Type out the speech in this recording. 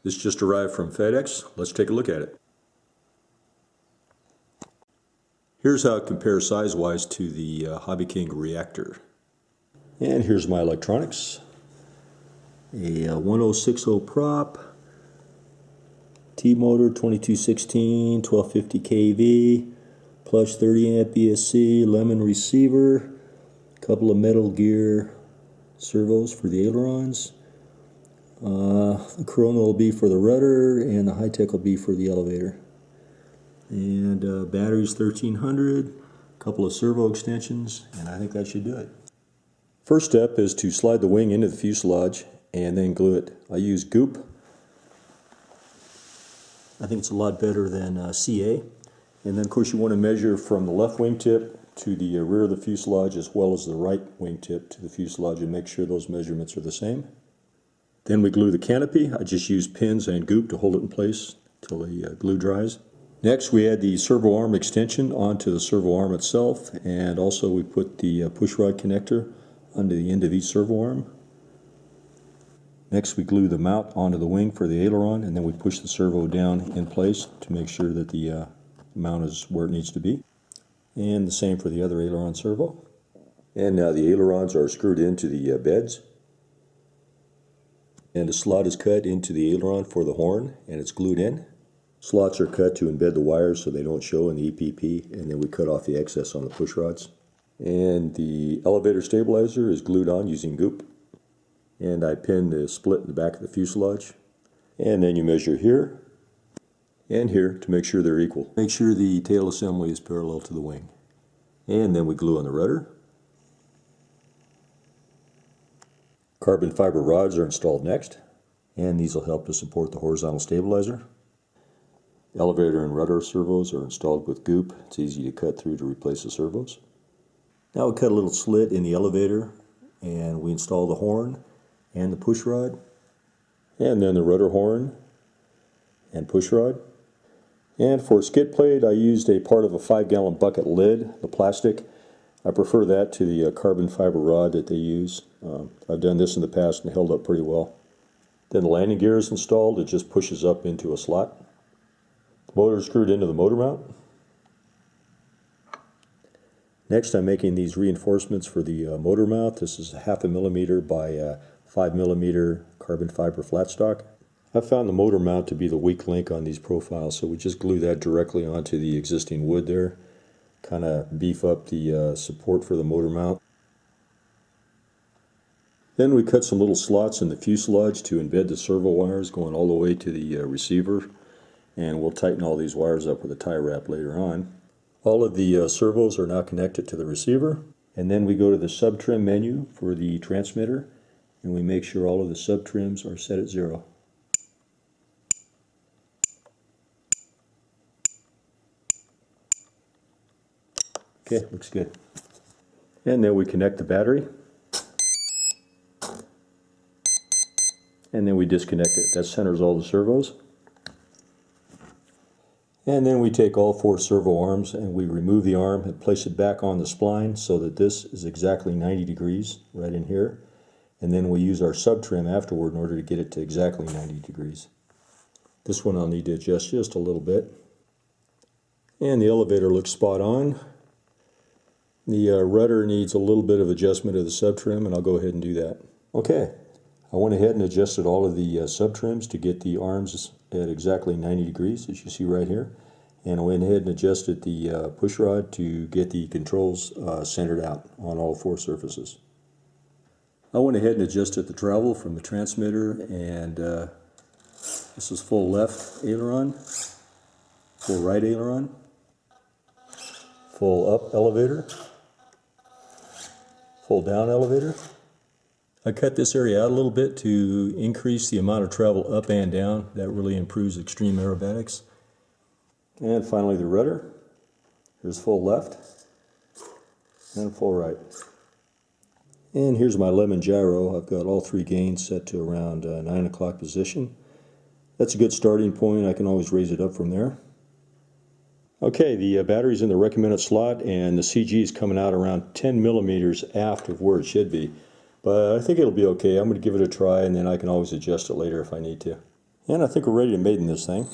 This just arrived from FedEx. Let's take a look at it. Here's how it compares size-wise to the Hobby King reactor. And here's my electronics. A 1060 prop, T-motor 2216, 1250 kV, plus 30 amp ESC, lemon receiver, couple of Metal Gear servos for the ailerons. The Corona will be for the rudder, and the high tech will be for the elevator. And batteries 1300, a couple of servo extensions, and I think that should do it. First step is to slide the wing into the fuselage and then glue it. I use goop. I think it's a lot better than CA. And then of course you want to measure from the left wingtip to the rear of the fuselage as well as the right wingtip to the fuselage and make sure those measurements are the same. Then we glue the canopy. I just use pins and goop to hold it in place until the glue dries. Next we add the servo arm extension onto the servo arm itself, and also we put the push rod connector onto the end of each servo arm. Next we glue the mount onto the wing for the aileron, and then we push the servo down in place to make sure that the mount is where it needs to be. And the same for the other aileron servo. And now the ailerons are screwed into the beds. And a slot is cut into the aileron for the horn, and it's glued in. Slots are cut to embed the wires so they don't show in the EPP, and then we cut off the excess on the push rods. And the elevator stabilizer is glued on using goop. And I pin the split in the back of the fuselage. And then you measure here and here to make sure they're equal. Make sure the tail assembly is parallel to the wing. And then we glue on the rudder. Carbon fiber rods are installed next, and these will help to support the horizontal stabilizer. Elevator and rudder servos are installed with goop. It's easy to cut through to replace the servos. Now we cut a little slit in the elevator, and we install the horn and the push rod, and then the rudder horn and push rod. And for skid plate, I used a part of a 5-gallon bucket lid, the plastic. I prefer that to the carbon fiber rod that they use. I've done this in the past and held up pretty well. Then the landing gear is installed. It just pushes up into a slot. The motor is screwed into the motor mount. Next, I'm making these reinforcements for the motor mount. This is 0.5 millimeter by 5 millimeter carbon fiber flat stock. I found the motor mount to be the weak link on these profiles, so we just glue that directly onto the existing wood there. Kind of beef up the support for the motor mount. Then we cut some little slots in the fuselage to embed the servo wires going all the way to the receiver, and we'll tighten all these wires up with a tie wrap later on. All of the servos are now connected to the receiver, and then we go to the sub trim menu for the transmitter, and we make sure all of the sub trims are set at 0. Okay, looks good. And then we connect the battery. And then we disconnect it. That centers all the servos. And then we take all 4 servo arms and we remove the arm and place it back on the spline so that this is exactly 90 degrees right in here. And then we use our sub trim afterward in order to get it to exactly 90 degrees. This one I'll need to adjust just a little bit. And the elevator looks spot on. The rudder needs a little bit of adjustment of the sub trim, and I'll go ahead and do that. Okay, I went ahead and adjusted all of the sub trims to get the arms at exactly 90 degrees, as you see right here. And I went ahead and adjusted the push rod to get the controls centered out on all 4 surfaces. I went ahead and adjusted the travel from the transmitter, and this is full left aileron, full right aileron, full up elevator, full down elevator. I cut this area out a little bit to increase the amount of travel up and down. That really improves extreme aerobatics. And finally the rudder. Here's full left and full right. And here's my lemon gyro. I've got all 3 gains set to around 9 o'clock position. That's a good starting point. I can always raise it up from there. Okay, the battery's in the recommended slot, and the CG is coming out around 10 millimeters aft of where it should be. But I think it'll be okay. I'm going to give it a try, and then I can always adjust it later if I need to. And I think we're ready to maiden this thing.